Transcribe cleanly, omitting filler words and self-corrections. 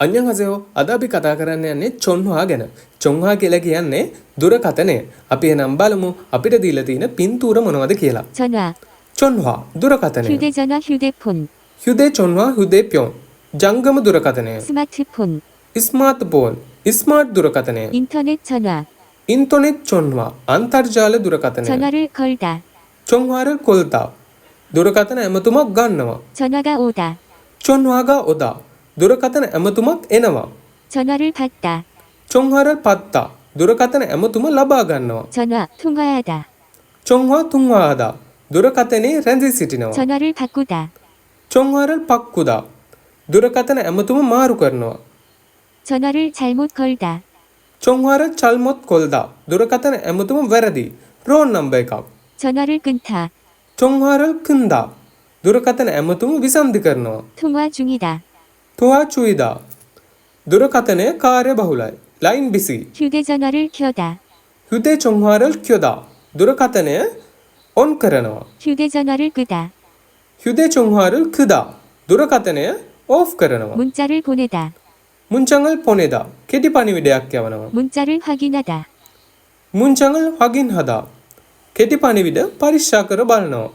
අන්‍යංහසයෝ අද අපි කතා කරන්න යන්නේ චොන්හා ගැන. චොන්හා කියලා කියන්නේ දුරකථනය. අපි එහෙනම් බලමු අපිට දීලා තියෙන පින්තූර මොනවද කියලා. 전화, චොන්හා දුරකථනය. 휴대전화, 휴대폰, හුදේ චොන්හා හුදේ ප්‍යොන්. ජංගම දුරකථනය. 스마트폰, ස්මාර්ට්ෆෝන්. ස්මාර්ට් දුරකථනය. 인터넷 전화, ඉන්ටර්නෙට් චොන්හා අන්තර්ජාල දුරකථනය. 전화를 걸다, චොන්හාර කොල්තා. දුරකථන ඇමතුමක් ගන්නවා. 전화가 오다, චොන්හාගා ඔදා. දුරකථන ඇමතුමක් එනවා. 전화를 받다, චොන්හාර පත්තා. දුරකථන ඇමතුම ලබා ගන්නවා. 전화, 통화하다, චොන්හා තුන්වාදා. දුරකථනයේ රැඳී සිටිනවා. 전화를 바꾸다, චොන්හාරල් පක්කුදා. දුරකථන ඇමතුම මාරු කරනවා. 전화를 잘못 걸다, චොන්හාර චල්මොත් කොල්දා. දුරකථන ඇමතුම වැරදි. රෝන් නම්බර් එකක්. 전화를 끊다, චොන්හාරල් කින්දා. දුරකථන ඇමතුම විසන්ධි කරනවා. 통화 중이다, තුවා චුයිදා. දුරකථනය කාර්ය බහුලයි. Line busy. 휴대전화를 켜다, හුදේ චොන්හාරල් කියොදා. දුරකථනය ඔන් කරනවා. 휴대전화를 끄다, හුදේ චොන්හාරල් කදා. දුරකථනය ඕෆ් කරනවා. 문자를 보내다, මුංචංගල් පොනෙදා. කෙටි පණිවිඩයක් යවනවා. 문자를 확인하다, මුංචංගල් හගින් හදා. කෙටි පණිවිඩ පරික්ෂා කර බලනවා.